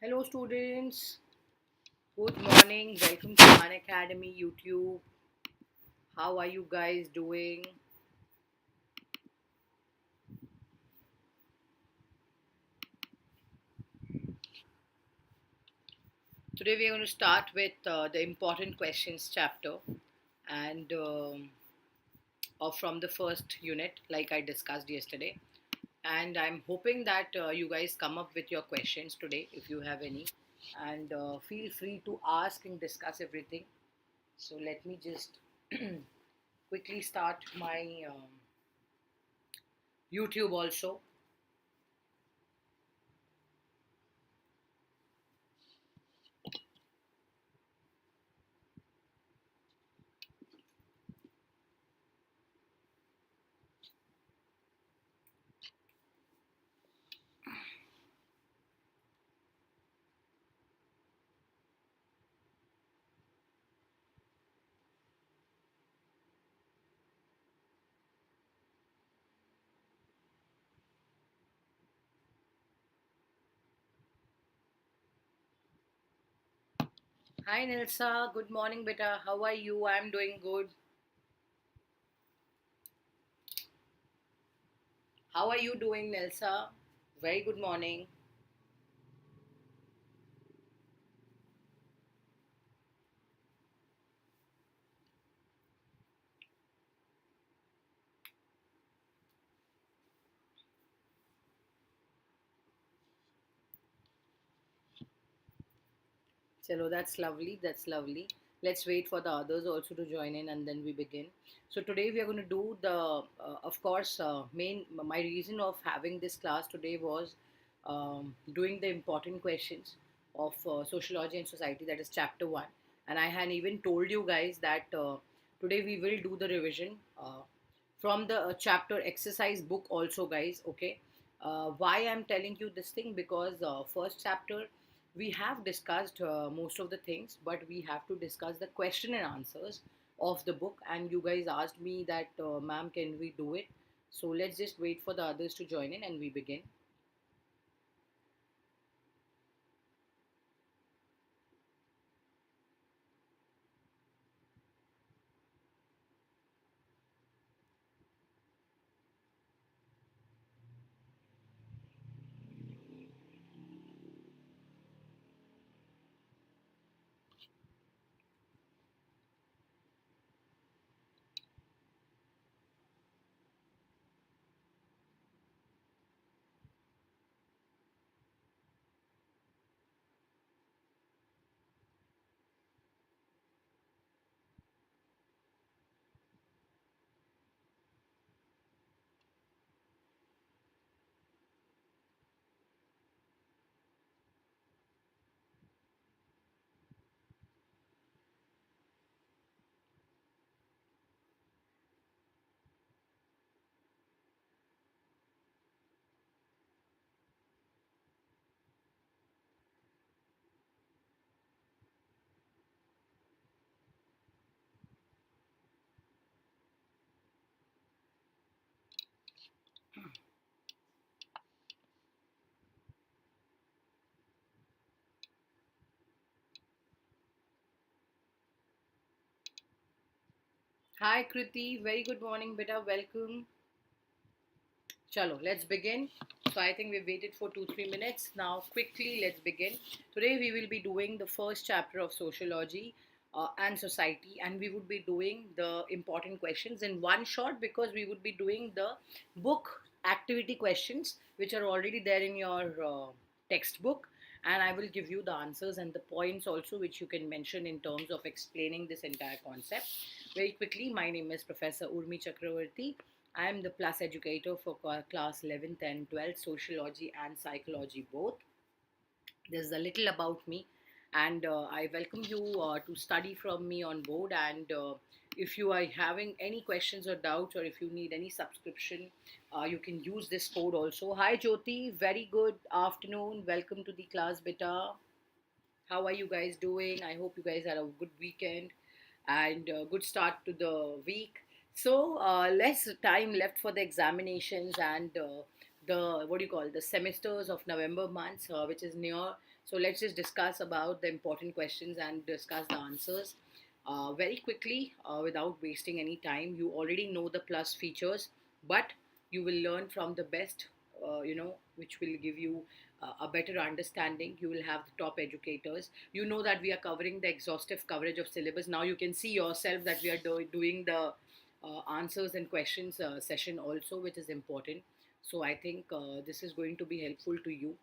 Hello students, good morning. Welcome to Unacademy YouTube. How are you guys doing? Today we are going to start with the important questions chapter and from the first unit like I discussed yesterday. And I'm hoping that you guys come up with your questions today if you have any, and feel free to ask and discuss everything. So let me just quickly start my YouTube also. Hi Nilsa, good morning beta. How are you? I'm doing good. How are you doing Nilsa? Very good morning. Chalo, that's lovely. That's lovely. Let's wait for the others also to join in and then we begin. So today we are going to do of course, my reason of having this class today was doing the important questions of Sociology and Society, that is chapter 1. And I had even told you guys that today we will do the revision from the chapter exercise book also, guys. Okay. Why I'm telling you this thing? Because first chapter we have discussed most of the things, but we have to discuss the question and answers of the book. And you guys asked me that, ma'am, can we do it? So let's just wait for the others to join in and we begin. Hi Kriti, very good morning beta, welcome. Chalo, let's begin. So I think we've waited for 2-3 minutes. Now quickly let's begin. Today we will be doing the first chapter of Sociology and Society, and we would be doing the important questions in one shot because we would be doing the book activity questions which are already there in your textbook, and I will give you the answers and the points also which you can mention in terms of explaining this entire concept. Very quickly, my name is Professor Urmi Chakravorty. I am the plus educator for class 11th and 12th, sociology and psychology both. There's a little about me, and I welcome you to study from me on board. And if you are having any questions or doubts, or if you need any subscription, you can use this code also. Hi Jyoti, very good afternoon. Welcome to the class, beta. How are you guys doing? I hope you guys had a good weekend and good start to the week. So, less time left for the examinations, and the, what do you call, the semesters of November months, which is near. So let's just discuss about the important questions and discuss the answers very quickly, without wasting any time. You already know the plus features, but you will learn from the best, which will give you a better understanding. You will have the top educators. You know that we are covering the exhaustive coverage of syllabus. Now you can see yourself that we are doing the answers and questions session also, which is important. So I think this is going to be helpful to you.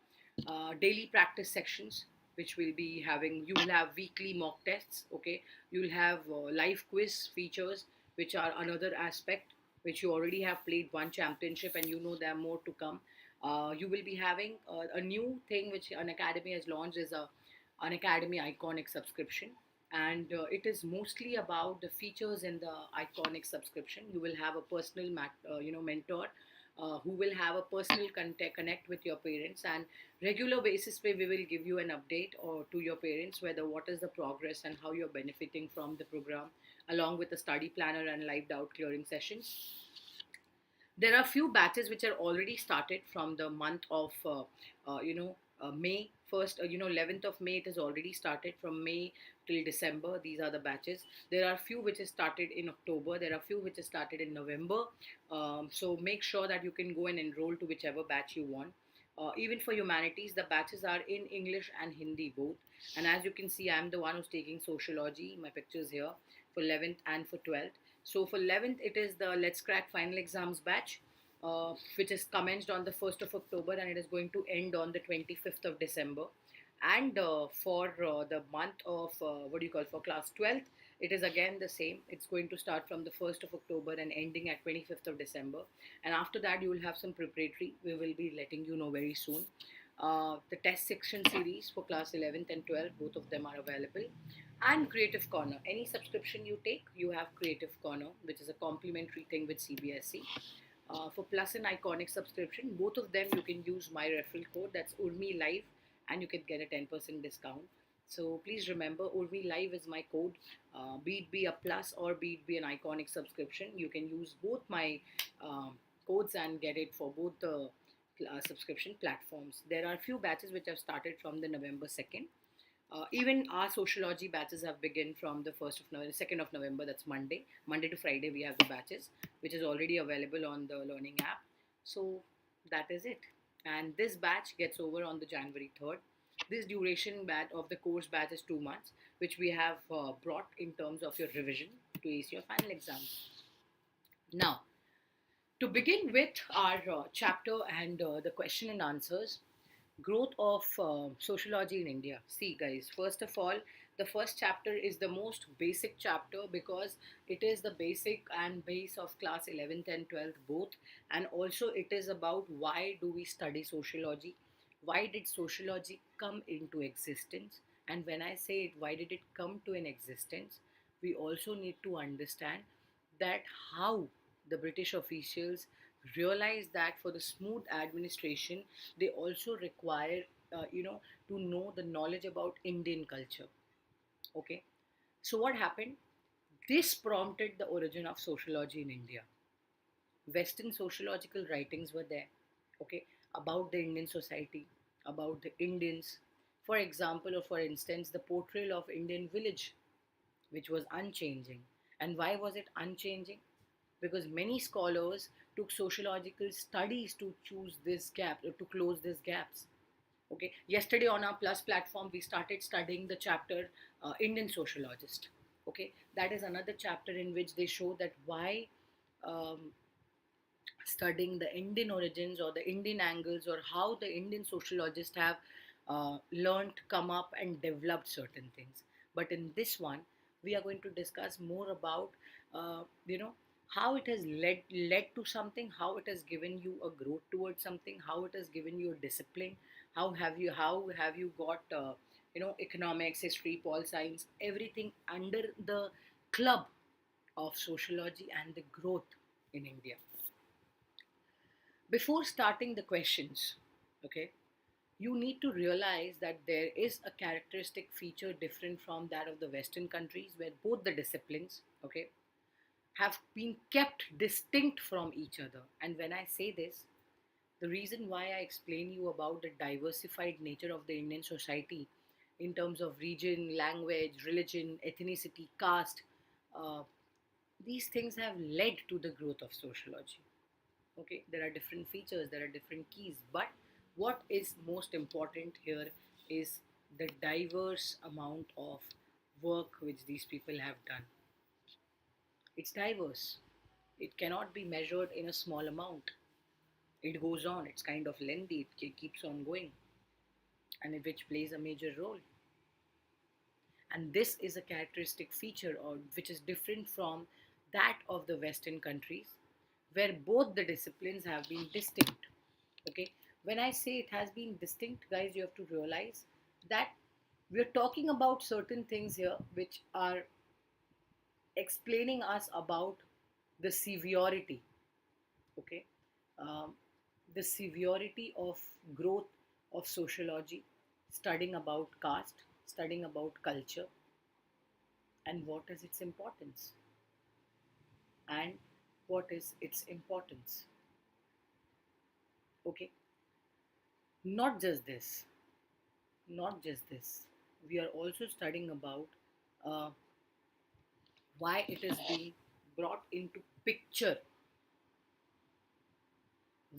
Daily practice sections, which will be having, you will have weekly mock tests. Okay, you will have live quiz features, which are another aspect, which you already have played one championship and you know there are more to come. You will be having a new thing which Unacademy has launched, is a Unacademy iconic subscription, and it is mostly about the features in the iconic subscription. You will have a personal mentor, who will have a personal connect with your parents, and regular basis where we will give you an update or to your parents whether what is the progress and how you're benefiting from the program, along with the study planner and live doubt clearing sessions. There are few batches which are already started from the month of May. First, 11th of May, it has already started. From May till December, these are the batches. There are few which is started in October. There are few which is started in November. So make sure that you can go and enroll to whichever batch you want. Even for humanities, the batches are in English and Hindi both. And as you can see, I'm the one who's taking sociology. My picture's here for 11th and for 12th. So for 11th, it is the Let's Crack Final Exams batch, which is commenced on the 1st of October and it is going to end on the 25th of December. And for the month of, for class 12th, it is again the same. It's going to start from the 1st of October and ending at 25th of December. And after that, you will have some preparatory. We will be letting you know very soon. The test section series for class 11th and 12th, both of them are available. And Creative Corner. Any subscription you take, you have Creative Corner, which is a complimentary thing with CBSE. For Plus and Iconic subscription, both of them you can use my referral code, that's Urmi Live, and you can get a 10% discount. So please remember, Urmi Live is my code. Be it be a Plus or be it be an Iconic subscription, you can use both my codes and get it for both the subscription platforms. There are a few batches which have started from the November 2nd. Even our sociology batches have begun from the 1st of November, 2nd of November, that's Monday. Monday to Friday, we have the batches, which is already available on the learning app. So that is it. And this batch gets over on the January 3rd. This duration batch of the course batch is 2 months, which we have brought in terms of your revision to ace your final exam. Now, to begin with our chapter and the question and answers, growth of sociology in India. See, guys, first of all, the first chapter is the most basic chapter because it is the basic and base of class 11th and 12th both. And also, it is about why do we study sociology? Why did sociology come into existence? And when I say it, why did it come to an existence? We also need to understand that how the British officials realized that for the smooth administration, they also require, to know the knowledge about Indian culture. Okay, so what happened? This prompted the origin of sociology in India. Western sociological writings were there, okay, about the Indian society, about the Indians. For example, or for instance, the portrayal of Indian village, which was unchanging. And why was it unchanging? Because many scholars took sociological studies to choose this gap, to close these gaps. Okay, yesterday on our Plus platform, we started studying the chapter Indian Sociologist. Okay, that is another chapter in which they show that why um, studying the Indian origins or the Indian angles, or how the Indian sociologists have learned, come up, and developed certain things. But in this one, we are going to discuss more about, you know, how it has led to something, how it has given you a growth towards something, how it has given you a discipline, how have you got economics, history, pol science, everything under the club of sociology and the growth in India. Before starting the questions, okay, you need to realize that there is a characteristic feature different from that of the Western countries, where both the disciplines, okay, have been kept distinct from each other. And when I say this, The reason why I explain you about the diversified nature of the Indian society in terms of region, language, religion, ethnicity, caste, uh, these things have led to the growth of sociology. Okay, there are different features, there are different keys, but what is most important here is the diverse amount of work which these people have done. It's diverse. It cannot be measured in a small amount. It goes on, it's kind of lengthy, it keeps on going, and which plays a major role. And this is a characteristic feature or which is different from that of the Western countries, where both the disciplines have been distinct. Okay, when I say it has been distinct, guys, you have to realize that we're talking about certain things here which are explaining us about the severity. Okay, um, the severity of growth of sociology, studying about caste, studying about culture, and what is its importance, and what is its importance. Okay, not just this, not just this. We are also studying about uh, why it is being brought into picture.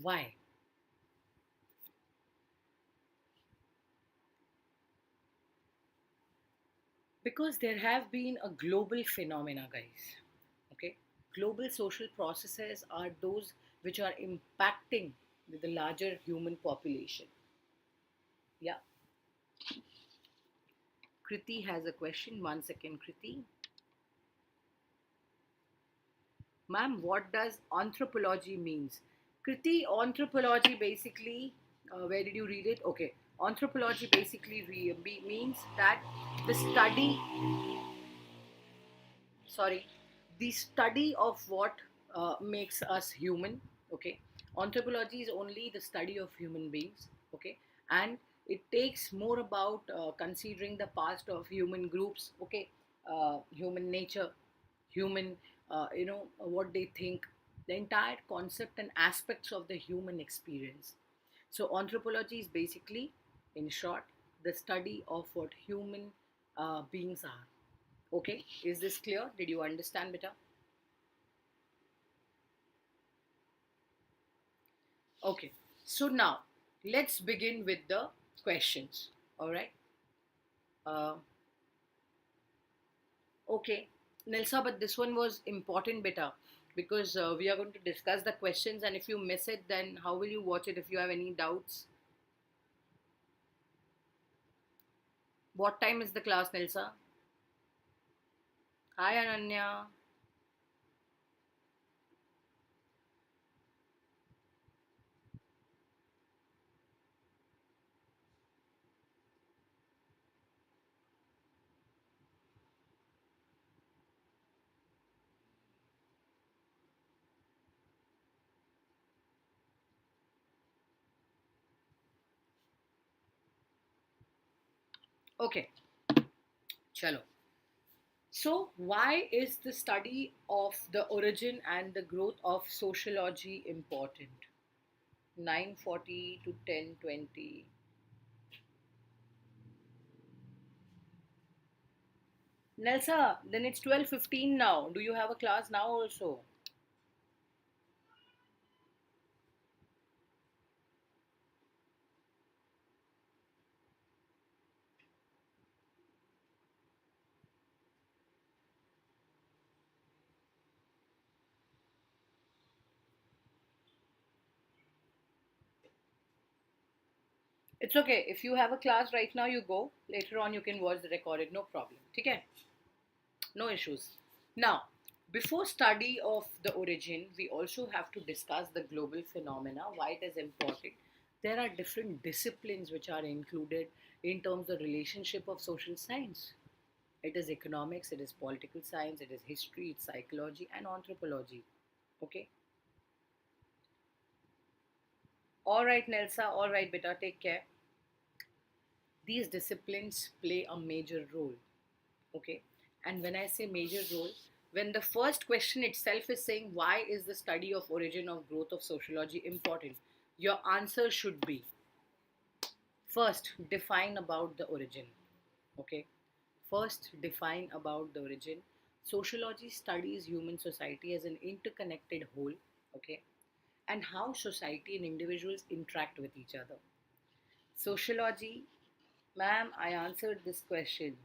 Why? Because there have been a global phenomena, guys. Okay, global social processes are those which are impacting the larger human population. Yeah, Kriti has a question. 1 second, Kriti. Ma'am, what does anthropology means? Kriti, anthropology basically, where did you read it? Okay, anthropology basically means that the study, sorry, the study of what makes us human. Okay, anthropology is only the study of human beings. Okay, and it takes more about considering the past of human groups. Okay, human nature, human, what they think, the entire concept and aspects of the human experience. So anthropology is basically, in short, the study of what human beings are. Okay, is this clear? Did you understand better? Okay, so now let's begin with the questions. All right. Uh, okay, Nelsa, but this one was important beta because we are going to discuss the questions, and if you miss it, then how will you watch it if you have any doubts? What time is the class, Nelsa? Hi, Ananya. Okay, chalo. So, why is the study of the origin and the growth of sociology important? 9:40 to 10:20. Nelsa, then it's 12:15 now. Do you have a class now also? It's okay. If you have a class right now, you go. Later on, you can watch the recorded. No problem. Okay? No issues. Now, before study of the origin, we also have to discuss the global phenomena, why it is important. There are different disciplines which are included in terms of relationship of social science. It is economics, it is political science, it is history, it's psychology and anthropology. Okay? All right, Nelsa. All right, beta. Take care. These disciplines play a major role. Okay, and when I say major role, when the first question itself is saying why is the study of origin of growth of sociology important, Your answer should be, first, define about the origin. Okay. First, define about the origin. Sociology studies human society as an interconnected whole. Okay. And how society and individuals interact with each other. Sociology, ma'am, I answered this question.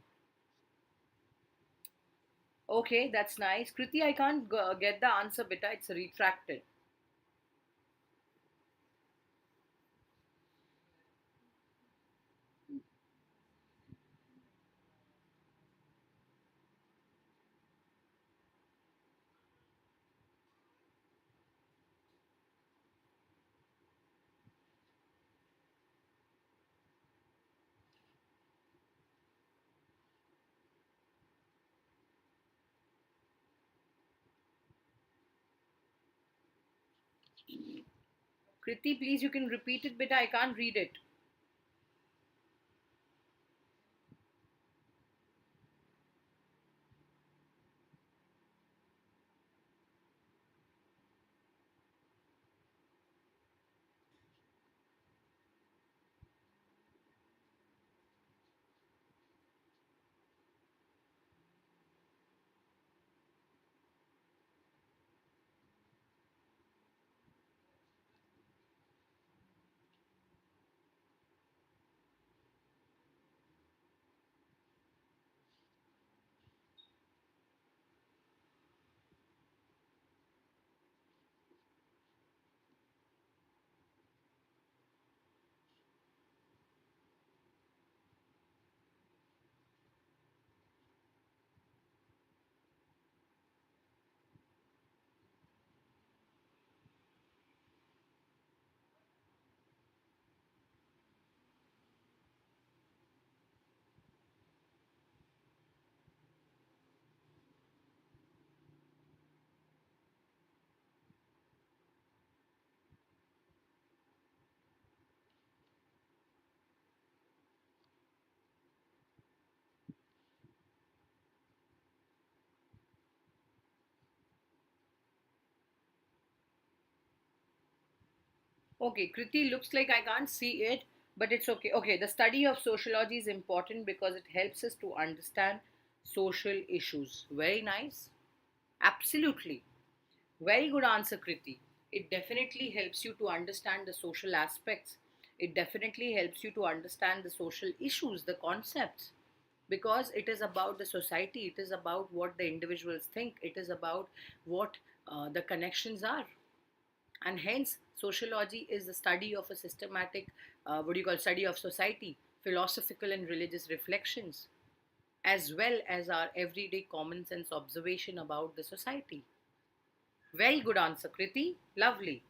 Okay, that's nice. Kriti, I can't get the answer, beta. It's retracted. Kriti, please, you can repeat it, beta. I can't read it. Okay, Kriti, looks like I can't see it, but it's okay. Okay, the study of sociology is important because it helps us to understand social issues. Very nice. Absolutely. Very good answer, Kriti. It definitely helps you to understand the social aspects. It definitely helps you to understand the social issues, the concepts, because it is about the society, it is about what the individuals think, it is about what the connections are. And hence, sociology is the study of a systematic, what do you call, study of society, philosophical and religious reflections, as well as our everyday common sense observation about the society. Very good answer, Kriti. Lovely.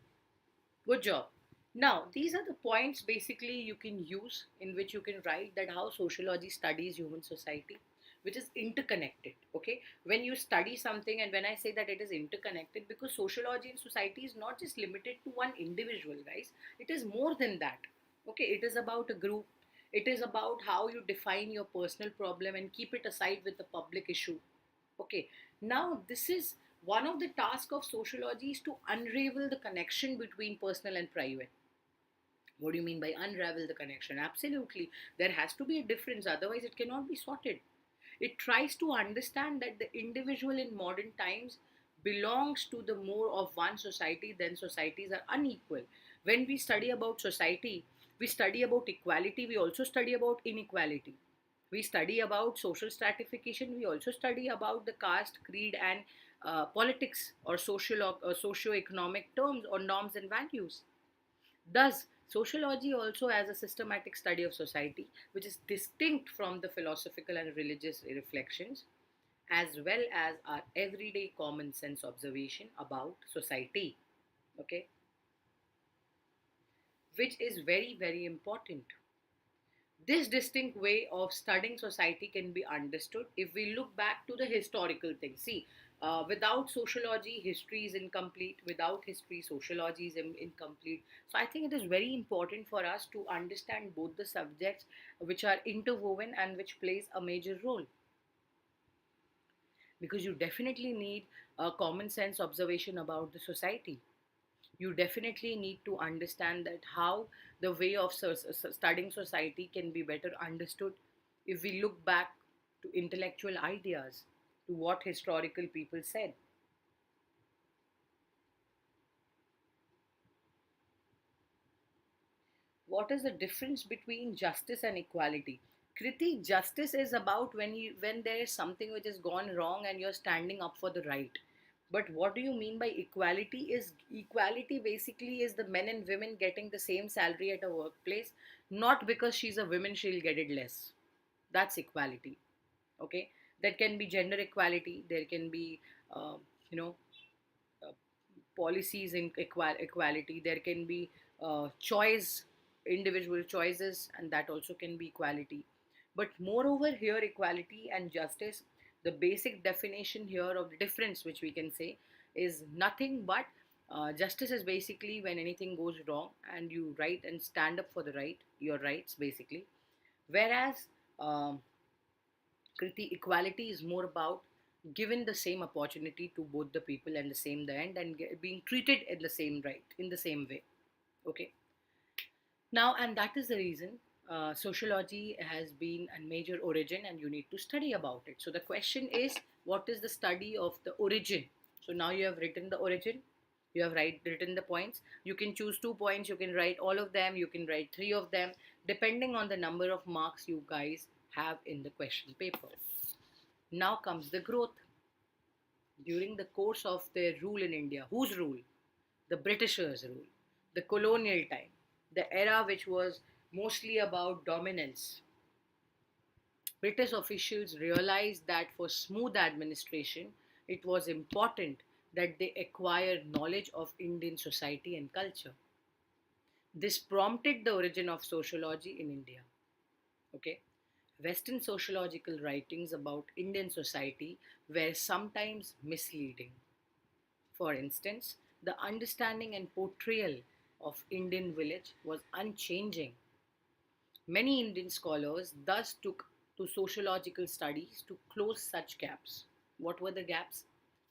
Good job. Now, these are the points basically you can use in which you can write that how sociology studies human society, which is interconnected. Okay, when you study something, and when I say that it is interconnected, because sociology and society is not just limited to one individual, guys, it is more than that. Okay, it is about a group, it is about how you define your personal problem and keep it aside with the public issue. Okay, now this is one of the tasks of sociology is to unravel the connection between personal and private. What do you mean by unravel the connection? Absolutely, there has to be a difference, otherwise, it cannot be sorted. It tries to understand that the individual in modern times belongs to the more of one society, then societies are unequal. When we study about society, we study about equality, we also study about inequality. We study about social stratification, we also study about the caste, creed, and politics or social or socio-economic terms or norms and values. Thus, sociology also has a systematic study of society, which is distinct from the philosophical and religious reflections, as well as our everyday common sense observation about society. Okay, which is very, very important. This distinct way of studying society can be understood if we look back to the historical thing. See, without sociology, history is incomplete. Without history, sociology is incomplete. So I think it is very important for us to understand both the subjects which are interwoven and which plays a major role, because you definitely need a common sense observation about the society. you definitely need to understand that how the way of studying society can be better understood if we look back to intellectual ideas, to what historical people said. What is the difference between justice and equality? Kriti, justice is about when there is something which has gone wrong and you're standing up for the right. But what do you mean by equality? Is equality basically is the men and women getting the same salary at a workplace, not because she's a woman she'll get it less. That's equality. Okay, that can be gender equality. There can be uh, you know uh, policies in equality. There can be choice, individual choices, and that also can be equality. But moreover, here equality and justice, the basic definition here of the difference, which we can say, is nothing but justice is basically when anything goes wrong and you right and stand up for the right, your rights basically. Whereas um, Kriti, equality is more about given the same opportunity to both the people and the same the end and being treated in the same right, in the same way. Okay. Now, and that is the reason sociology has been a major origin and you need to study about it. So the question is, what is the study of the origin? So now you have written the origin, you have written the points. You can choose 2 points, you can write all of them, you can write three of them, depending on the number of marks you guys have in the question paper. Now comes the growth. During the course of their rule in India, whose rule? The Britishers' rule, the colonial time, the era which was mostly about dominance. British officials realized that for smooth administration, it was important that they acquire knowledge of Indian society and culture. This prompted the origin of sociology in India. Okay. Western sociological writings about Indian society were sometimes misleading. For instance, the understanding and portrayal of Indian village was unchanging. Many Indian scholars thus took to sociological studies to close such gaps. What were the gaps?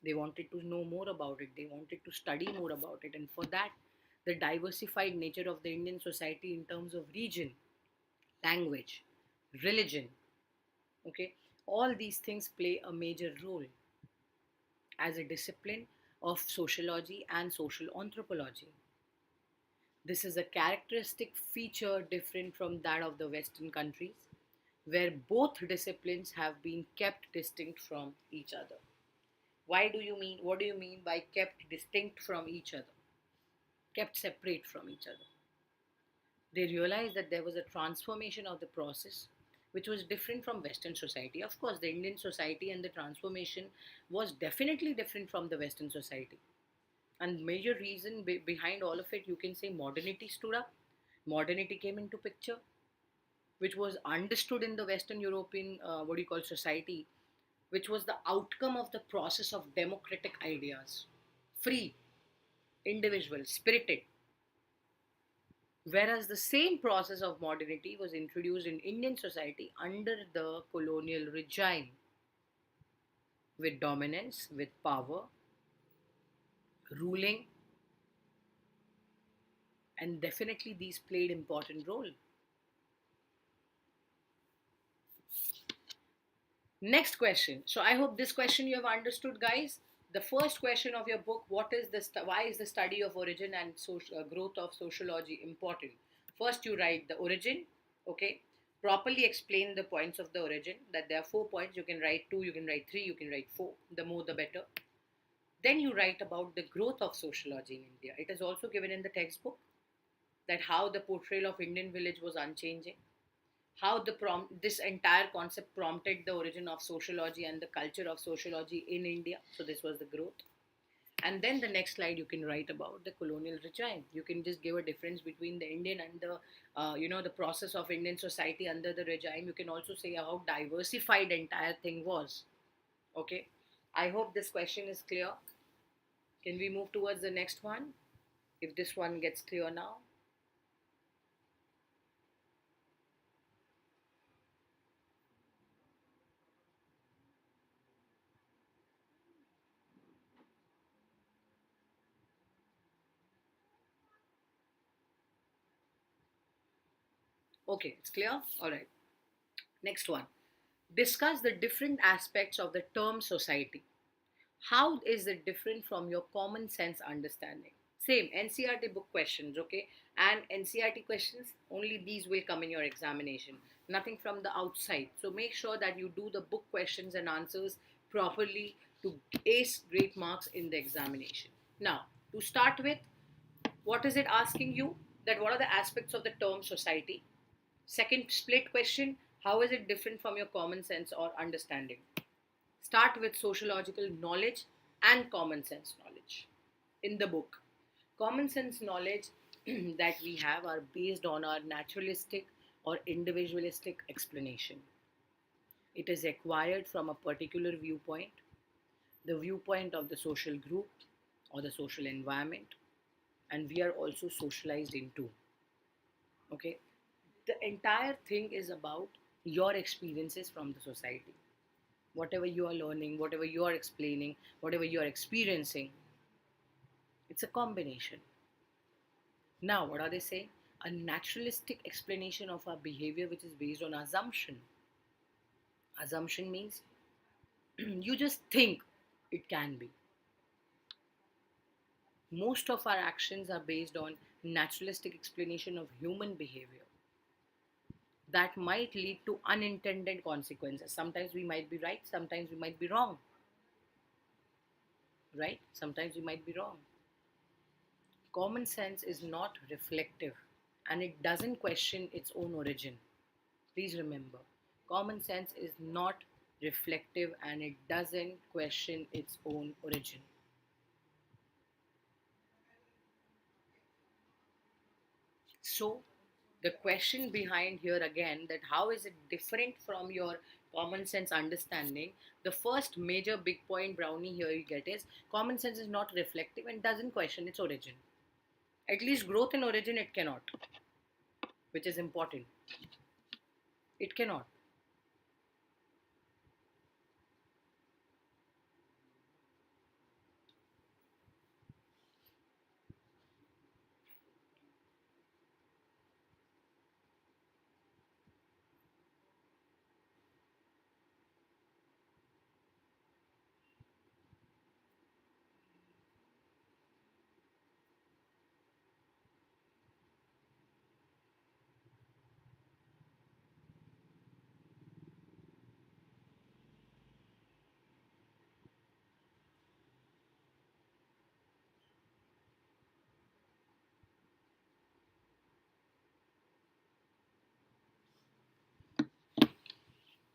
They wanted to know more about it, they wanted to study more about it, and for that, the diversified nature of the Indian society in terms of region, language, religion, okay, all these things play a major role as a discipline of sociology and social anthropology. This is a characteristic feature different from that of the Western countries, where both disciplines have been kept distinct from each other. What do you mean by kept distinct from each other? Kept separate from each other. They realized that there was a transformation of the process which was different from Western society. Of course, the Indian society and the transformation was definitely different from the Western society. And major reason behind all of it, you can say modernity stood up. Modernity came into picture, which was understood in the Western European, what do you call, society, which was the outcome of the process of democratic ideas, free, individual, spirited. Whereas the same process of modernity was introduced in Indian society under the colonial regime, with dominance, with power, ruling, and definitely these played important role. Next question. So I hope this question you have understood, guys. The first question of your book: what is the why is the study of origin and growth of sociology important? First, you write the origin. Okay. Properly explain the points of the origin. That there are 4 points. You can write two. You can write three. You can write four. The more, the better. Then you write about the growth of sociology in India. It is also given in the textbook that how the portrayal of Indian village was unchanging, how this entire concept prompted the origin of sociology and the culture of sociology in India. So this was the growth. And then the next slide you can write about the colonial regime. You can just give a difference between the Indian and the the process of Indian society under the regime. You can also say how diversified the entire thing was. Okay. I hope this question is clear. Can we move towards the next one? If this one gets clear now. Okay, it's clear? All right. Next one. Discuss the different aspects of the term society. How is it different from your common sense understanding? Same NCERT book questions, okay? And NCERT questions, only these will come in your examination, nothing from the outside. So make sure that you do the book questions and answers properly to ace great marks in the examination. Now, to start with, what is it asking you? That what are the aspects of the term society? Second split question, how is it different from your common sense or understanding? Start with sociological knowledge and common sense knowledge. In the book, common sense knowledge that we have are based on our naturalistic or individualistic explanation. It is acquired from a particular viewpoint, the viewpoint of the social group or the social environment, and we are also socialized into. Okay, the entire thing is about your experiences from the society. Whatever you are learning, whatever you are explaining, whatever you are experiencing, it's a combination. Now, what are they saying? A naturalistic explanation of our behavior which is based on assumption. Assumption means you just think it can be. Most of our actions are based on naturalistic explanation of human behavior that might lead to unintended consequences. Sometimes we might be right, sometimes we might be wrong. Right? Sometimes we might be wrong. Common sense is not reflective and it doesn't question its own origin. Please remember, common sense is not reflective and it doesn't question its own origin. So, the question behind here again, that how is it different from your common sense understanding? The first major big point brownie here you get is common sense is not reflective and doesn't question its origin. At least growth in origin it cannot, which is important. It cannot.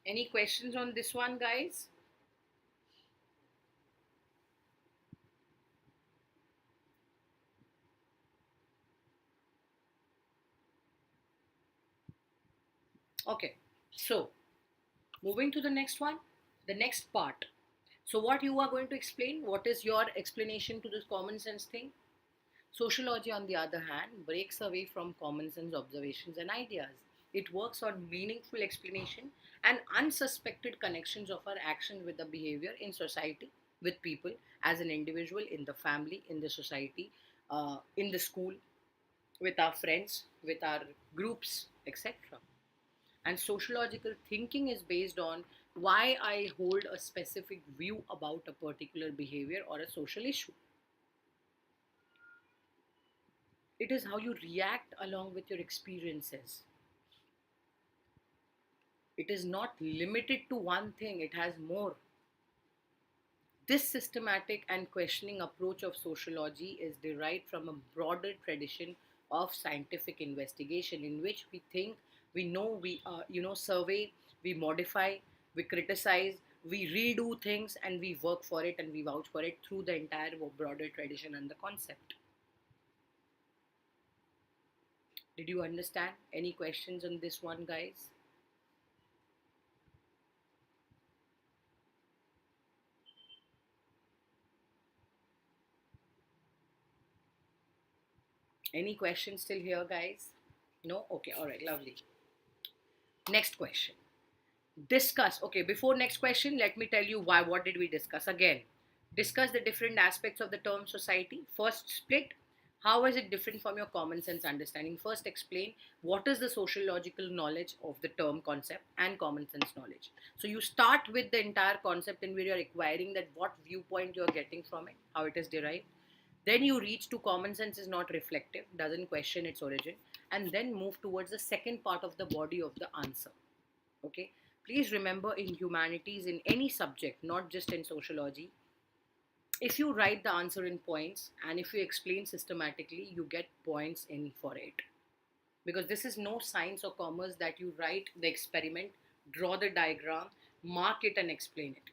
Any questions on this one, guys? Okay, so moving to the next one, the next part. So, what you are going to explain? What is your explanation to this common sense thing? Sociology, on the other hand, breaks away from common sense observations and ideas. It works on meaningful explanation and unsuspected connections of our actions with the behavior in society, with people, as an individual, in the family, in the society, in the school, with our friends, with our groups, etc. And sociological thinking is based on why I hold a specific view about a particular behavior or a social issue. It is how you react along with your experiences. It is not limited to one thing, it has more. This systematic and questioning approach of sociology is derived from a broader tradition of scientific investigation in which we think, we know, survey, we modify, we criticize, we redo things, and we work for it and we vouch for it through the entire broader tradition and the concept. Did you understand? Any questions on this one, guys? Any questions still here, guys? No? Okay, all right, lovely. Next question. Discuss. Okay, before next question, let me tell you why. What did we discuss? Again, discuss the different aspects of the term society. First split, How is it different from your common sense understanding? First, explain what is the sociological knowledge of the term concept and common sense knowledge. So you start with the entire concept in where you're acquiring that what viewpoint you're getting from it, how it is derived. Then you reach to common sense is not reflective, doesn't question its origin, and then move towards the second part of the body of the answer. Okay. Please remember in humanities, in any subject, not just in sociology, if you write the answer in points and if you explain systematically, you get points in for it. Because this is no science or commerce that you write the experiment, draw the diagram, mark it, and explain it.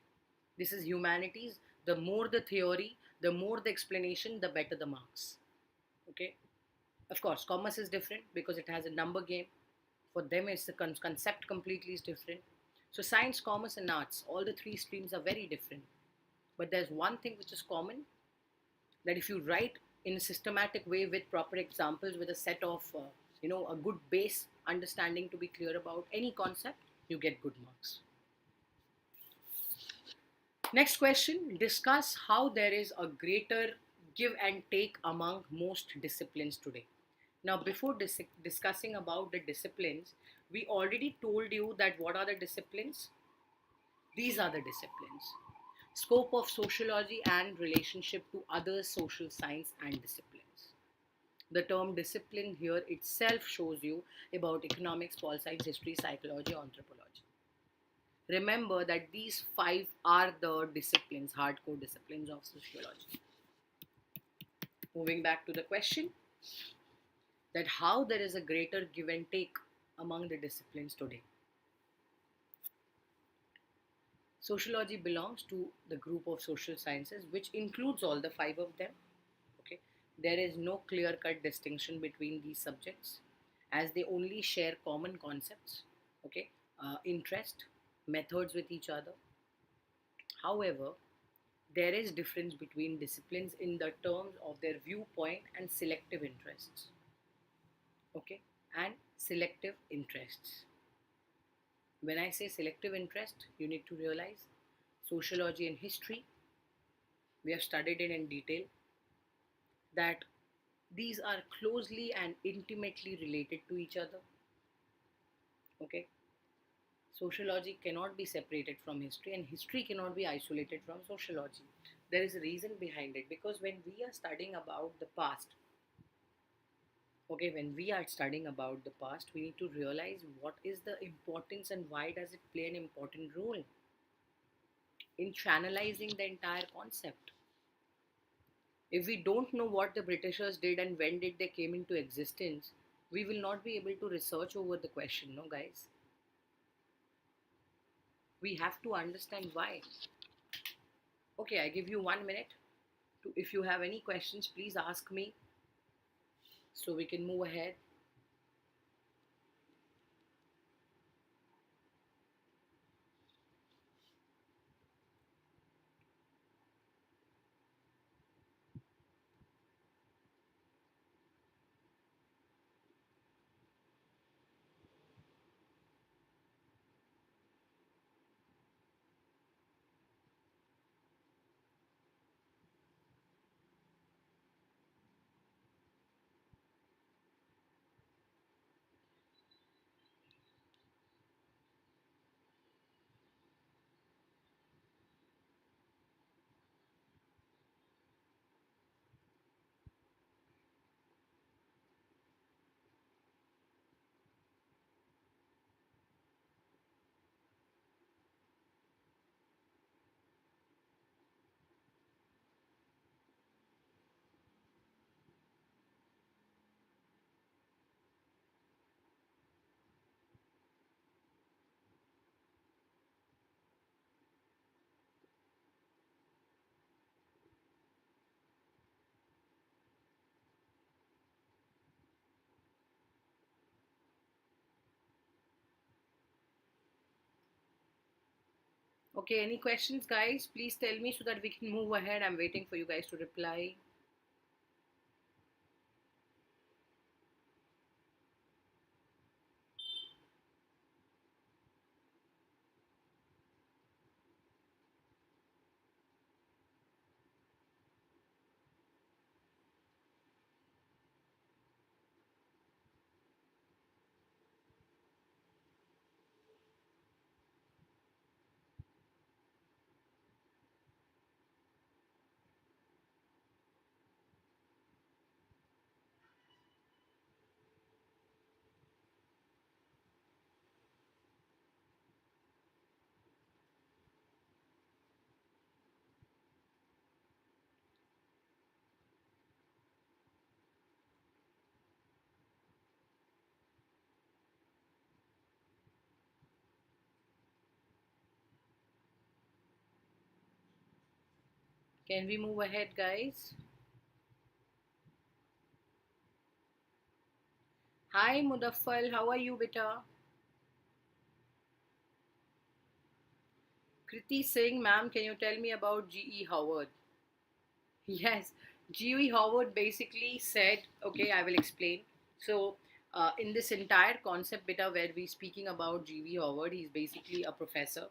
This is humanities. The more the theory, the more the explanation, the better the marks. Okay. Of course, commerce is different because it has a number game. For them, it's the concept completely is different. So, science, commerce, and arts, all the three streams are very different. But there's one thing which is common, that if you write in a systematic way with proper examples, with a set of, a good base understanding to be clear about any concept, you get good marks. Next question, discuss how there is a greater give and take among most disciplines today. Now, before discussing about the disciplines, we already told you that what are the disciplines? These are the disciplines. Scope of sociology and relationship to other social science and disciplines. The term discipline here itself shows you about economics, pol science, history, psychology, anthropology. Remember that these five are the disciplines, hardcore disciplines of sociology. Moving back to the question, that how there is a greater give and take among the disciplines today. Sociology belongs to the group of social sciences, which includes all the five of them. Okay, there is no clear-cut distinction between these subjects, as they only share common concepts. Okay, interest, methods with each other. However, there is difference between disciplines in the terms of their viewpoint and selective interests. Okay, and selective interests. When I say selective interest, you need to realize sociology and history, we have studied it in detail, that these are closely and intimately related to each other. Okay, sociology cannot be separated from history, and history cannot be isolated from sociology. There is a reason behind it, because when we are studying about the past, okay, when we are studying about the past, we need to realize what is the importance and why does it play an important role in channelizing the entire concept. If we don't know what the Britishers did and when did they came into existence, we will not be able to research over the question, no guys. We have to understand why. Okay, I give you 1 minute. If you have any questions, please ask me so we can move ahead. Okay, any questions, guys? Please tell me so that we can move ahead. I'm waiting for you guys to reply. Can we move ahead, guys? Hi, Mudaffal. How are you, beta? Kriti Singh, ma'am, can you tell me about G.E. Howard? Yes, G.E. Howard basically said, okay, I will explain. So, in this entire concept beta where we're speaking about G.E. Howard, he's basically a professor.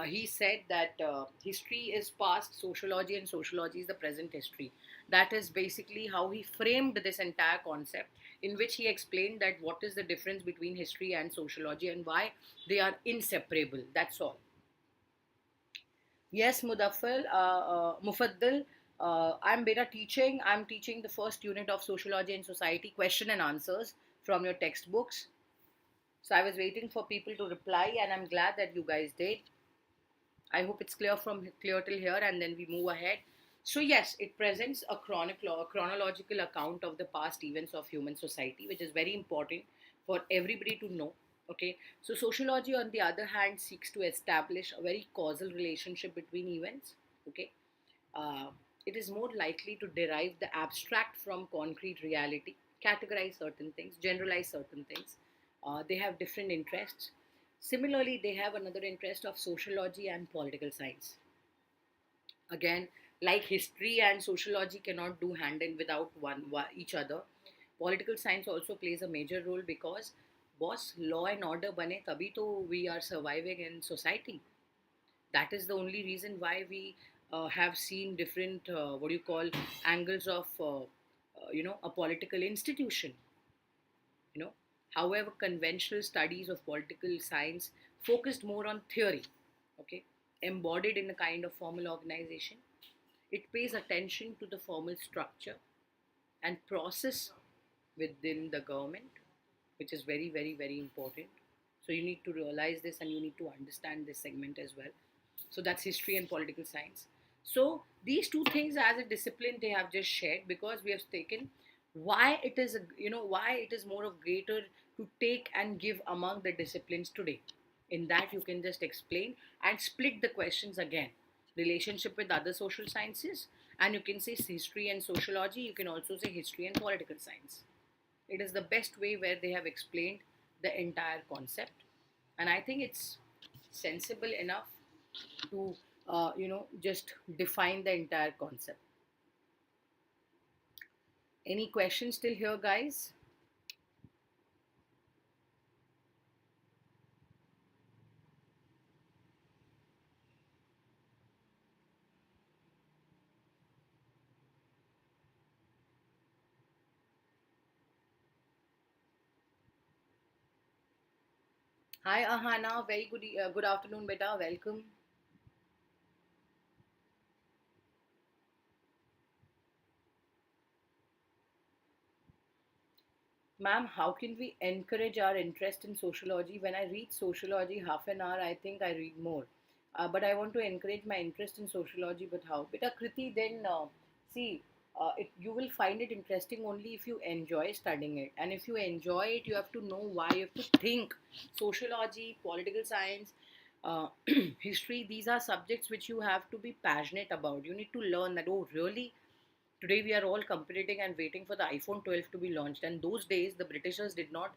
He said that history is past sociology and sociology is the present history. That is basically how he framed this entire concept, in which he explained that what is the difference between history and sociology and why they are inseparable. That's all. Yes, Mufaddal, I'm beta teaching. I'm teaching the first unit of Sociology and Society, question and answers from your textbooks. So I was waiting for people to reply, and I'm glad that you guys did. I hope it's clear till here, and then we move ahead. So yes, it presents a chronological account of the past events of human society, which is very important for everybody to know. Okay, so sociology, on the other hand, seeks to establish a very causal relationship between events. Okay, uh, it is more likely to derive the abstract from concrete reality, categorize certain things, generalize certain things. They have different interests. Similarly, they have another interest of sociology and political science. Again, like history and sociology cannot do hand in without each other. Political science also plays a major role because boss law and order bane tabhi to we are surviving in society. That is the only reason why we have seen different what do you call angles of a political institution. you know However, conventional studies of political science focused more on theory, okay, embodied in a kind of formal organization. It pays attention to the formal structure and process within the government, which is very, very, very important. So you need to realize this and you need to understand this segment as well. So that's history and political science. So these two things as a discipline they have just shared, because we have taken why it is why it is more of greater to take and give among the disciplines today. In that you can just explain and split the questions again: relationship with other social sciences, and you can say history and sociology, you can also say history and political science. It is the best way where they have explained the entire concept, and I think it's sensible enough to just define the entire concept. Any questions still here, guys? Hi, Ahana. Very good afternoon, beta. Welcome. Ma'am, how can we encourage our interest in sociology? When I read sociology half an hour, I think I read more. But I want to encourage my interest in sociology. But how? Beta Kriti, then see, you will find it interesting only if you enjoy studying it. And if you enjoy it, you have to know why. You have to think. Sociology, political science, history, these are subjects which you have to be passionate about. You need to learn that, oh, really? Today we are all competing and waiting for the iPhone 12 to be launched, and those days the Britishers did not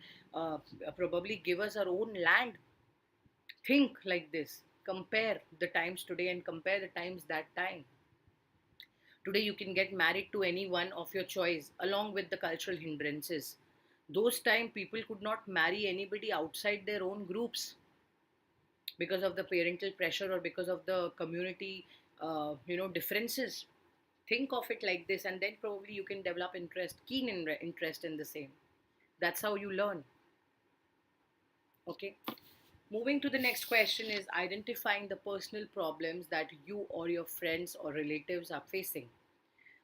probably give us our own land. Think like this, compare the times today and compare the times that time. Today you can get married to anyone of your choice along with the cultural hindrances. Those time people could not marry anybody outside their own groups because of the parental pressure or because of the community differences. Think of it like this, and then probably you can develop interest in the same. That's how you learn. Okay, moving to the next question is identifying the personal problems that you or your friends or relatives are facing.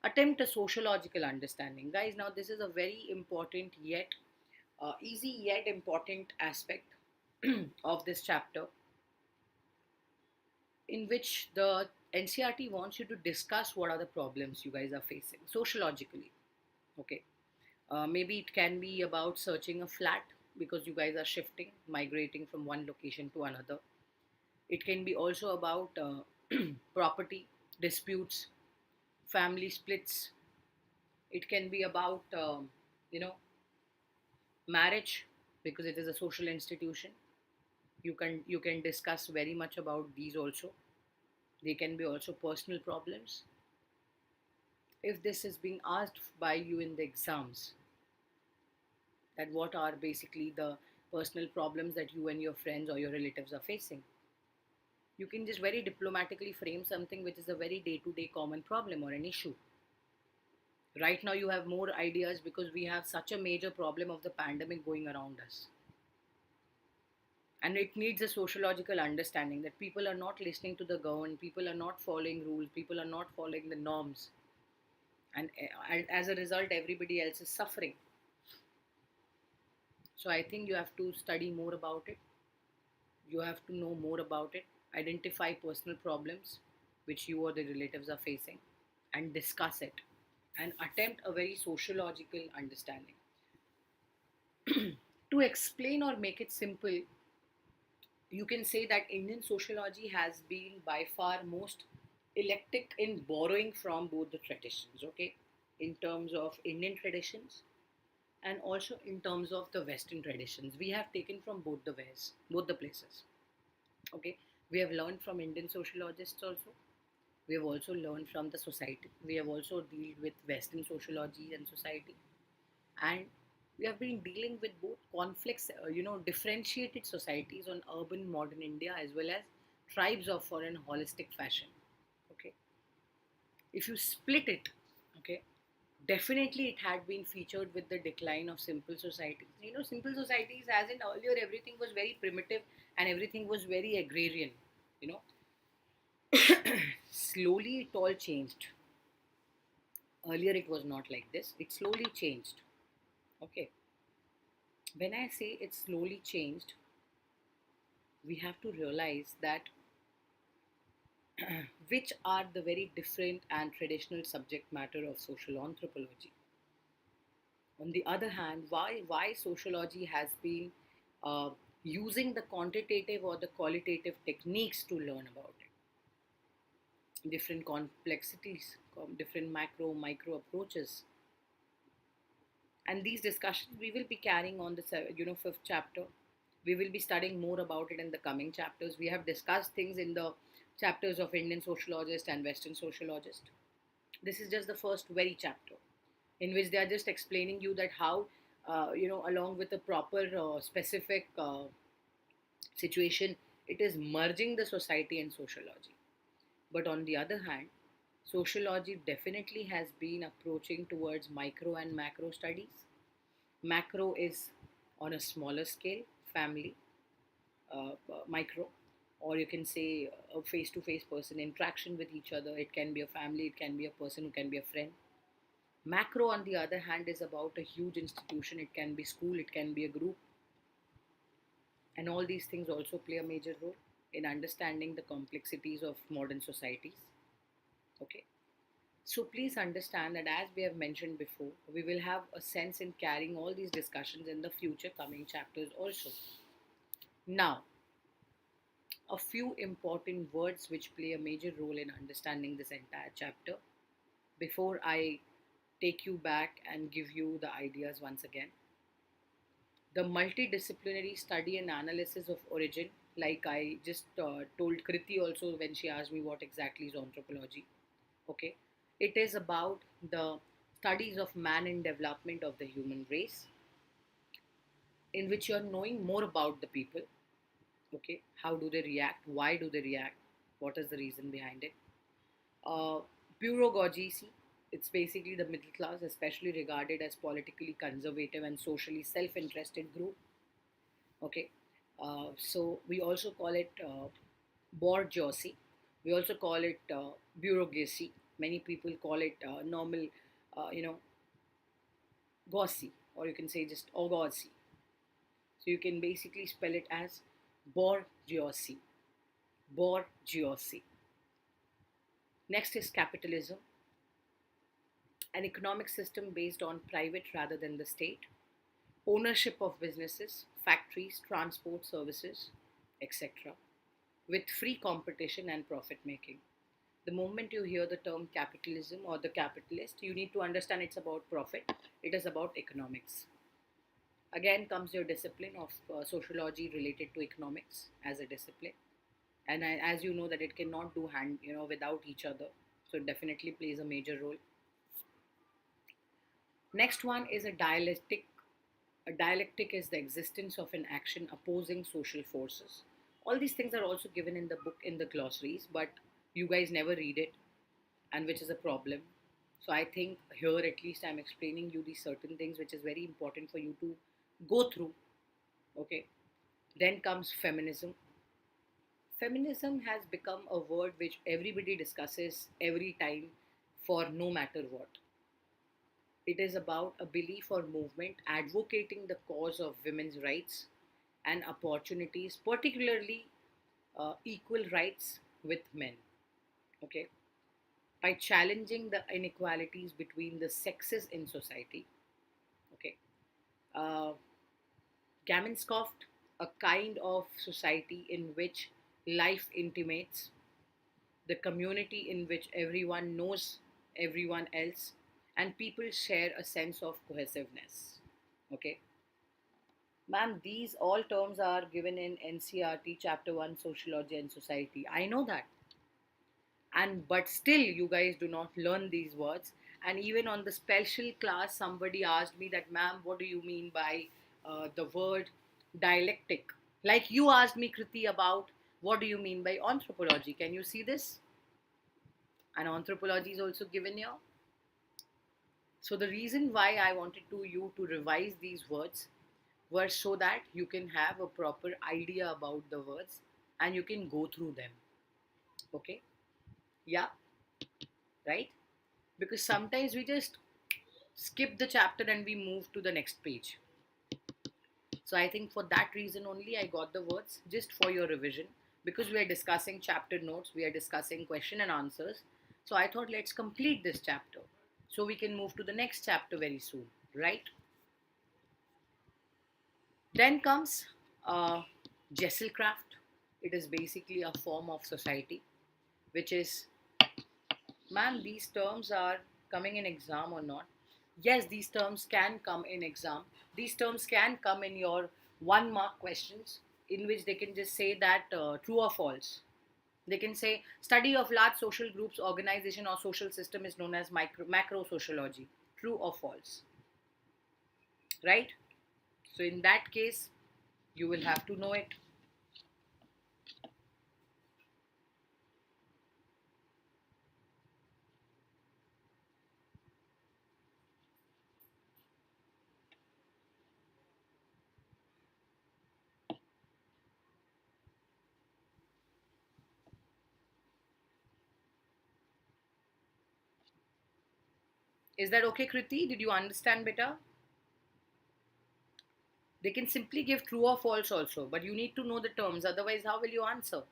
Attempt a sociological understanding, guys. Now this is a very important yet easy yet important aspect of this chapter, in which the NCERT wants you to discuss what are the problems you guys are facing sociologically. Okay, maybe it can be about searching a flat because you guys are shifting, migrating from one location to another. It can be also about property disputes, family splits. It can be about, you know, marriage, because it is a social institution. You can discuss very much about these also. They can be also personal problems. If this is being asked by you in the exams, that what are basically the personal problems that you and your friends or your relatives are facing, you can just very diplomatically frame something which is a very day to day common problem or an issue. Right now, you have more ideas because we have such a major problem of the pandemic going around us. And it needs a sociological understanding that people are not listening to the government, people are not following rules, people are not following the norms. And as a result, everybody else is suffering. So I think you have to study more about it. You have to know more about it, identify personal problems which you or the relatives are facing, and discuss it and attempt a very sociological understanding. To explain or make it simple, you can say that Indian sociology has been by far most eclectic in borrowing from both the traditions, okay? In terms of Indian traditions and also in terms of the Western traditions. We have taken from both the ways, both the places, okay? We have learned from Indian sociologists also. We have also learned from the society. We have also dealt with Western sociology and society. And we have been dealing with both conflicts, differentiated societies on urban modern India as well as tribes of foreign holistic fashion. Okay, if you split it, okay, definitely it had been featured with the decline of simple societies. Simple societies, as in earlier, everything was very primitive and everything was very agrarian. You know, slowly it all changed. Earlier, it was not like this. It slowly changed. Okay, when I say it slowly changed, we have to realize that which are the very different and traditional subject matter of social anthropology. On the other hand, why sociology has been uh, using the quantitative or the qualitative techniques to learn about it, different complexities, different macro micro approaches, and these discussions we will be carrying on the fifth chapter. We will be studying more about it in the coming chapters. We have discussed things in the chapters of Indian sociologist and Western sociologist. This is just the first very chapter in which they are just explaining you that how along with a proper specific situation, it is merging the society and sociology. But on the other hand, sociology definitely has been approaching towards micro and macro studies. Macro is on a smaller scale, family, micro, or you can say a face to face person interaction with each other. It can be a family, it can be a person who can be a friend. Macro, on the other hand, is about a huge institution. It can be school, it can be a group, and all these things also play a major role in understanding the complexities of modern societies. Okay, so please understand that as we have mentioned before, we will have a sense in carrying all these discussions in the future coming chapters also. Now, a few important words which play a major role in understanding this entire chapter before I take you back and give you the ideas once again. The multidisciplinary study and analysis of origin, like I just told Kriti also when she asked me what exactly is anthropology. Okay, it is about the studies of man and development of the human race, in which you are knowing more about the people. Okay, how do they react? Why do they react? What is the reason behind it? Uh, Bureaucracy, it's basically the middle class, especially regarded as politically conservative and socially self-interested group. Okay, so we also call it bourgeoisie. We also call it bureaucracy. Many people call it normal, uh, you know, gossy, or you can say just orgossy. So you can basically spell it as bourgeoisie. Bourgeoisie. Next is capitalism, an economic system based on private rather than the state, ownership of businesses, factories, transport services, etc., with free competition and profit making. The moment you hear the term capitalism or the capitalist, you need to understand it's about profit. It is about economics. Again comes your discipline of sociology related to economics as a discipline. And as you know that it cannot do without each other. So it definitely plays a major role. Next one is a dialectic. A dialectic is the existence of an action opposing social forces. All these things are also given in the book in the glossaries, but you guys never read it, and which is a problem. So I think here at least I'm explaining you these certain things which is very important for you to go through. Okay. Then comes feminism. Feminism has become a word which everybody discusses every time for no matter what. It is about a belief or movement advocating the cause of women's rights and opportunities, particularly equal rights with men. Okay, by challenging the inequalities between the sexes in society. Okay, uh, Gamenskoft, a kind of society in which life intimates, the community in which everyone knows everyone else, and people share a sense of cohesiveness. Okay, ma'am, these all terms are given in NCERT Chapter 1 Sociology and Society. I know that. And but still you guys do not learn these words. And even on the special class, somebody asked me that, ma'am, what do you mean by the word dialectic? Like you asked me, Kriti, about what do you mean by anthropology. Can you see this? And anthropology is also given here. So the reason why I wanted to you to revise these words were so that you can have a proper idea about the words and you can go through them. Okay? Yeah, right? Because sometimes we just skip the chapter and we move to the next page. So I think for that reason only I got the words just for your revision, because we are discussing chapter notes, we are discussing question and answers. So I thought let's complete this chapter so we can move to the next chapter very soon, right? Then comes Jesselcraft. It is basically a form of society, which is, ma'am, these terms are coming in exam or not? Yes, these terms can come in exam. These terms can come in your 1 mark questions, in which they can just say that true or false. They can say study of large social groups, organization, or social system is known as macro sociology. True or false, right? So in that case, you will have to know it. Is that okay, Kriti? Did you understand better? They can simply give true or false also, but you need to know the terms. Otherwise, how will you answer?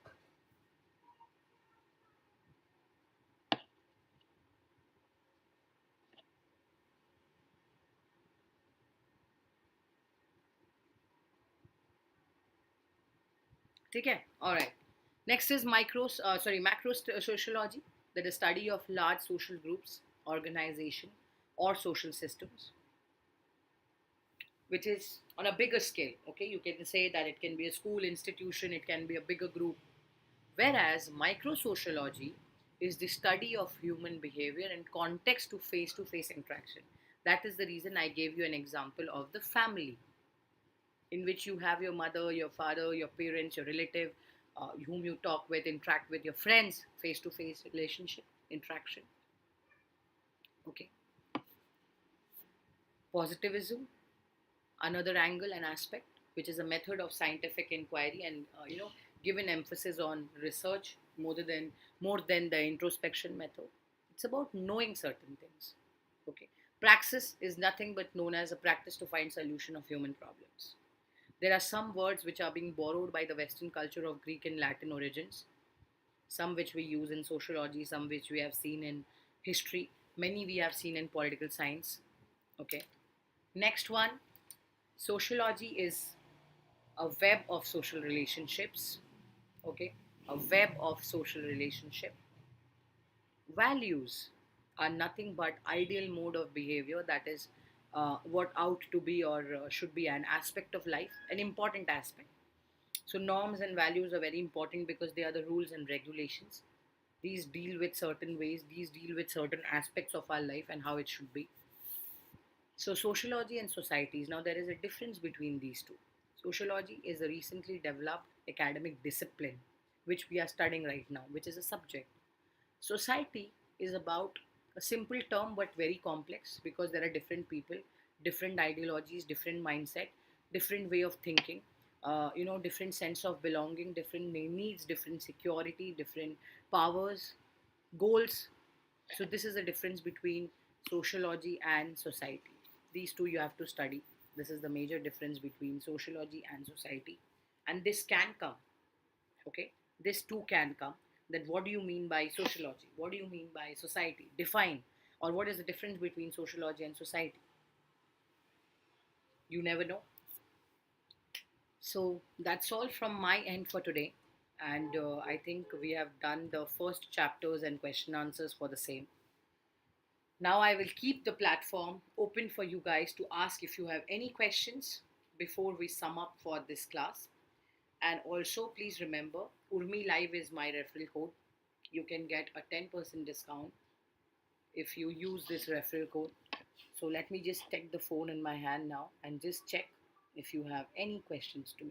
Okay, all right. Next is macro sociology, that is study of large social groups, organization, or social systems, which is on a bigger scale. Okay, you can say that it can be a school institution, it can be a bigger group. Whereas micro sociology is the study of human behavior in context to face interaction. That is the reason I gave you an example of the family, in which you have your mother, your father, your parents, your relative, whom you talk with, interact with, your friends, face to face relationship, interaction. Okay. Positivism, another angle and aspect, which is a method of scientific inquiry and given emphasis on research more than the introspection method. It's about knowing certain things. Okay. Praxis is nothing but known as a practice to find solution of human problems. There are some words which are being borrowed by the Western culture of Greek and Latin origins, some which we use in sociology, some which we have seen in history, many we have seen in political science. Okay. Next one, sociology is a web of social relationships. Okay. A web of social relationship. Values are nothing but ideal mode of behavior, that is what out to be or should be an aspect of life, an important aspect. So norms and values are very important because they are the rules and regulations. These deal with certain ways, these deal with certain aspects of our life and how it should be. So sociology and societies, now there is a difference between these two. Sociology is a recently developed academic discipline which we are studying right now, which is a subject. Society is about a simple term but very complex because there are different people, different ideologies, different mindset, different way of thinking, different sense of belonging, different needs, different security, different powers, goals. So this is the difference between sociology and society. These two you have to study. This is the major difference between sociology and society. And this can come, okay? This too can come. That what do you mean by sociology? What do you mean by society? Define. Or what is the difference between sociology and society? You never know. So that's all from my end for today. And I think we have done the first chapters and question answers for the same. Now I will keep the platform open for you guys to ask if you have any questions before we sum up for this class. And also, please remember, Urmi Live is my referral code. You can get a 10% discount if you use this referral code. So let me just take the phone in my hand now and just check if you have any questions to me.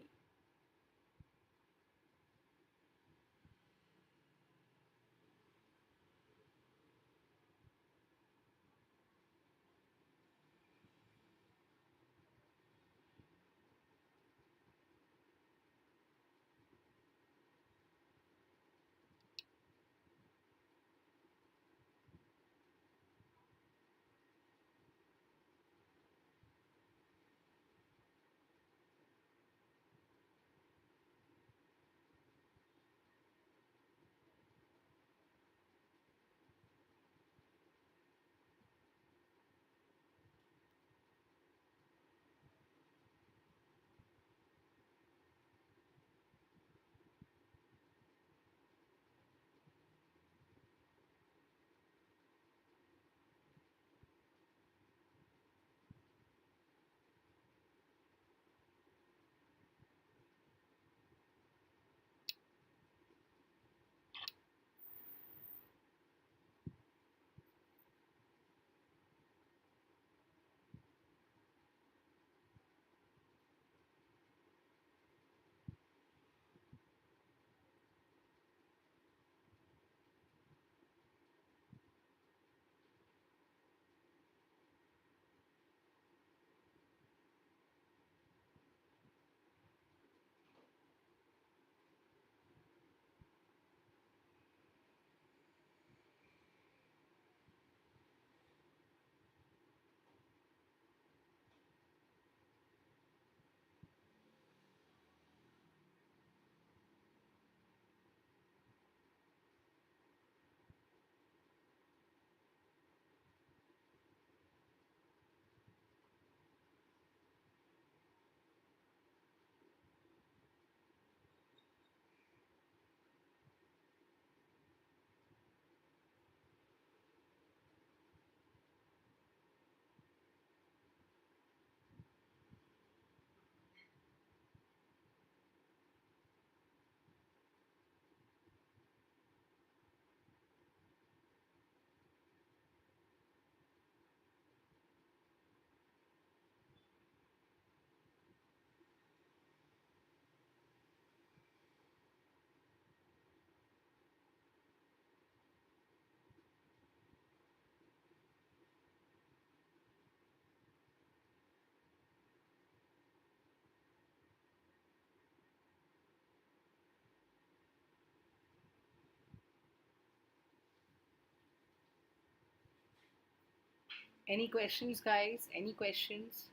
Any questions, guys? Any questions?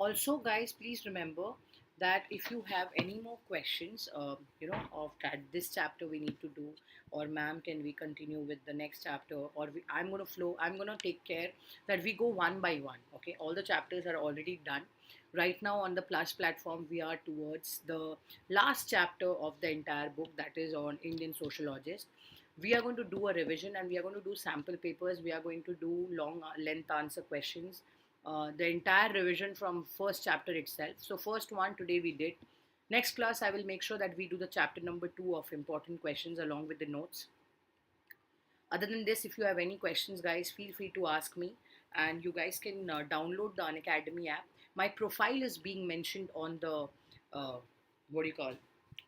Also, guys, please remember that if you have any more questions, of that this chapter we need to do, or ma'am, can we continue with the next chapter, or I'm gonna flow. I'm gonna take care that we go one by one. Okay, all the chapters are already done. Right now on the Plus platform, we are towards the last chapter of the entire book, that is on Indian sociologists. We are going to do a revision, and we are going to do sample papers. We are going to do long length answer questions, the entire revision from first chapter itself. So first one today we did. Next class I will make sure that we do the chapter number 2 of important questions along with the notes. Other than this, if you have any questions, guys, feel free to ask me, and you guys can download the Unacademy app. My profile is being mentioned on the what do you call,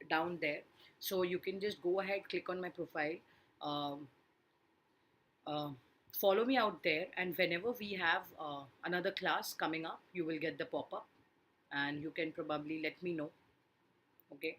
down there, so you can just go ahead, click on my profile, um, uh, follow me out there, and whenever we have another class coming up, you will get the pop-up, and you can probably let me know. Okay.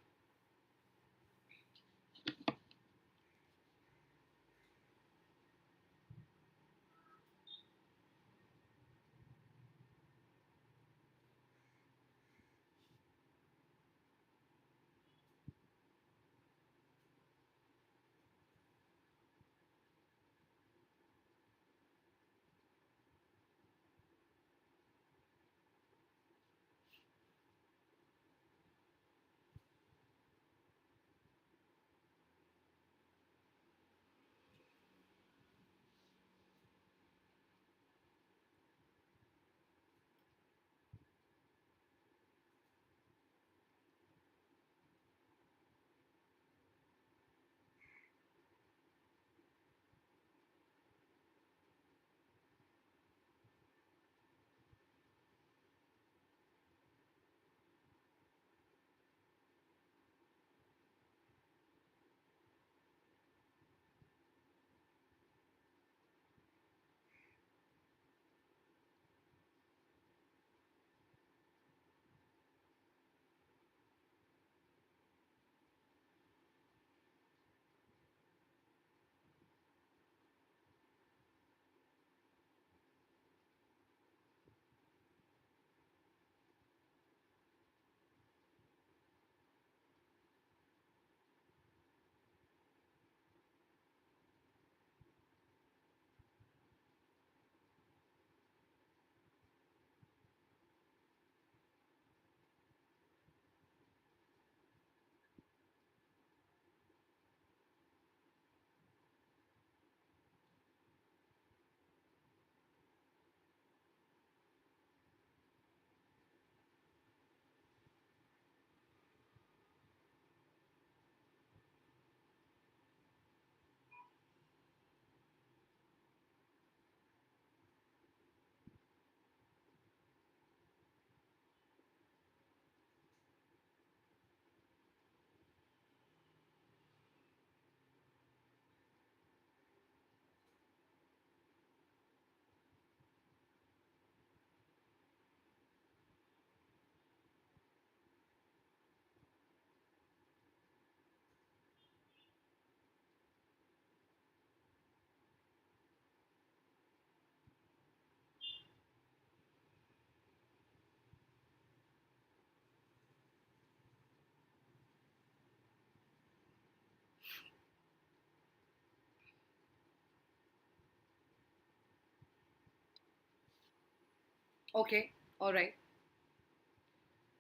Okay. All right.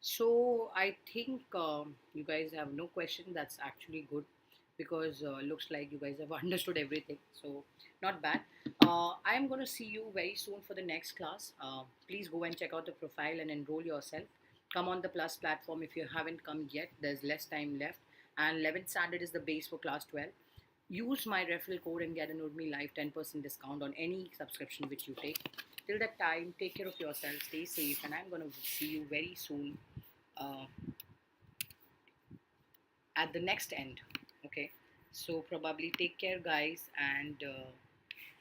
So I think you guys have no question. That's actually good, because looks like you guys have understood everything. So not bad. I'm gonna see you very soon for the next class. Please go and check out the profile and enroll yourself. Come on the Plus platform if you haven't come yet. There's less time left, and 11th standard is the base for class 12. Use my referral code and get an Urmi Live 10% discount on any subscription which you take. Till that time, take care of yourself, stay safe, and I'm gonna see you very soon uh, at the next end. Okay, so probably take care, guys, and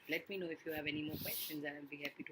let me know if you have any more questions, and I'll be happy to help.